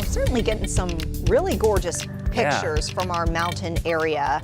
certainly getting some really gorgeous pictures from our mountain area.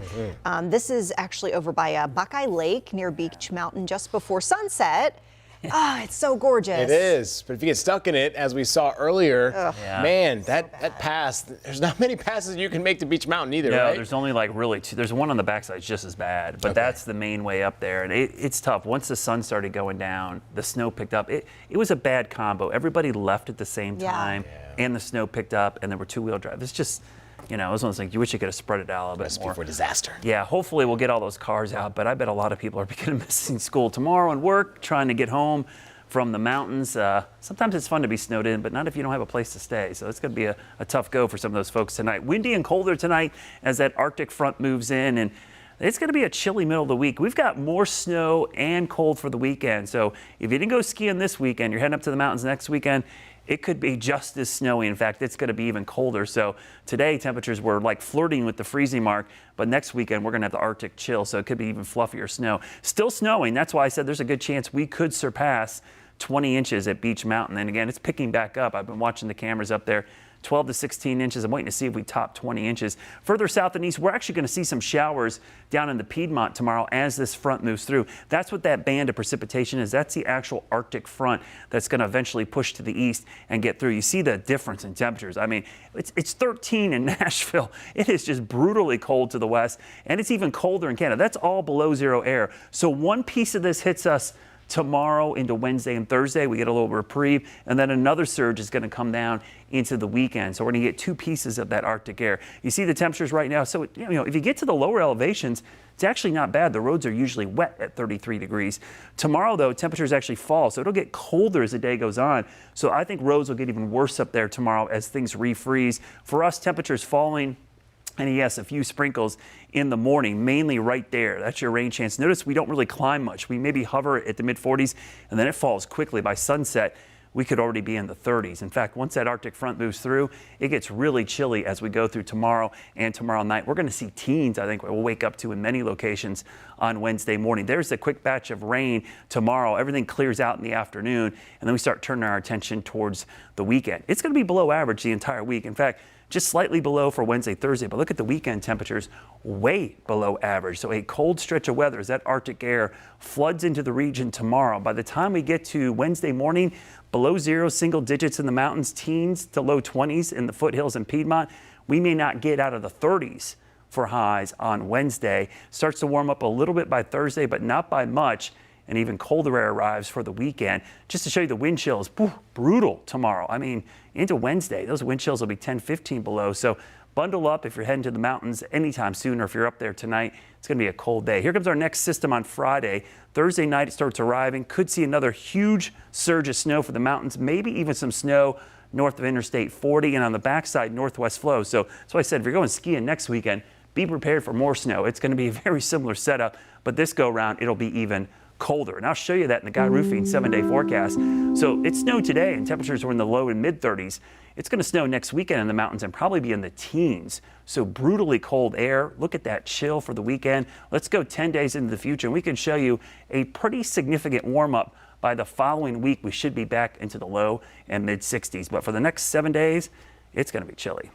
This is actually over by Buckeye Lake near Beech Mountain just before sunset. It's so gorgeous. It is, but if you get stuck in it, as we saw earlier, man, that pass, there's not many passes you can make to Beech Mountain either, right? There's only like really two. There's one on the backside just as bad, but that's the main way up there. And it's tough. Once the sun started going down, the snow picked up. It was a bad combo. Everybody left at the same time, and the snow picked up, and there were two-wheel drive. It's just, it was one of those things, you wish you could have spread it out a little bit more. Recipe for disaster. Yeah, hopefully we'll get all those cars out, but I bet a lot of people are missing school tomorrow and work, trying to get home from the mountains. Sometimes it's fun to be snowed in, but not if you don't have a place to stay. So it's going to be a tough go for some of those folks tonight. Windy and colder tonight as that Arctic front moves in, and it's going to be a chilly middle of the week. We've got more snow and cold for the weekend. So if you didn't go skiing this weekend, you're heading up to the mountains next weekend, it could be just as snowy. In fact, it's going to be even colder. So today temperatures were like flirting with the freezing mark, but next weekend we're going to have the Arctic chill, so it could be even fluffier snow. Still snowing. That's why I said there's a good chance we could surpass 20 inches at Beech Mountain. And again, it's picking back up. I've been watching the cameras up there. 12 to 16 inches. I'm waiting to see if we top 20 inches. Further south and east, we're actually going to see some showers down in the Piedmont tomorrow as this front moves through. That's what that band of precipitation is. That's the actual Arctic front that's going to eventually push to the east and get through. You see the difference in temperatures. I mean, it's 13 in Nashville. It is just brutally cold to the west, and it's even colder in Canada. That's all below zero air. So one piece of this hits us tomorrow into Wednesday and Thursday. We get a little reprieve, and then another surge is going to come down into the weekend. So we're going to get two pieces of that Arctic air. You see the temperatures right now. So if you get to the lower elevations, it's actually not bad. The roads are usually wet at 33 degrees. Tomorrow, though, temperatures actually fall, so it'll get colder as the day goes on. So I think roads will get even worse up there tomorrow as things refreeze. For us, temperatures falling. And yes, a few sprinkles in the morning, mainly right there. That's your rain chance. Notice we don't really climb much. We maybe hover at the mid-40s, and then it falls quickly. By sunset, we could already be in the 30s. In fact, once that Arctic front moves through, it gets really chilly as we go through tomorrow and tomorrow night. We're going to see teens, I think, we'll wake up to in many locations on Wednesday morning. There's a quick batch of rain tomorrow. Everything clears out in the afternoon, and then we start turning our attention towards the weekend. It's going to be below average the entire week. In fact, just slightly below for Wednesday, Thursday, but look at the weekend temperatures, way below average. So a cold stretch of weather as that Arctic air floods into the region tomorrow. By the time we get to Wednesday morning, below zero, single digits in the mountains, teens to low 20s in the foothills and Piedmont. We may not get out of the 30s for highs on Wednesday. Starts to warm up a little bit by Thursday, but not by much. And even colder air arrives for the weekend. Just to show you the wind chills, brutal tomorrow. I mean, into Wednesday, those wind chills will be 10, 15 below. So bundle up if you're heading to the mountains anytime soon, or if you're up there tonight. It's going to be a cold day. Here comes our next system on Friday. Thursday night, it starts arriving. Could see another huge surge of snow for the mountains, maybe even some snow north of Interstate 40 and on the backside, northwest flow. So that's why I said if you're going skiing next weekend, be prepared for more snow. It's going to be a very similar setup, but this go around, it'll be even colder. And I'll show you that in the Guy Roofing 7-day forecast. So it snowed today and temperatures were in the low and mid 30s. It's going to snow next weekend in the mountains and probably be in the teens. So brutally cold air. Look at that chill for the weekend. Let's go 10 days into the future and we can show you a pretty significant warm up. By the following week, we should be back into the low and mid 60s. But for the next 7 days, it's going to be chilly.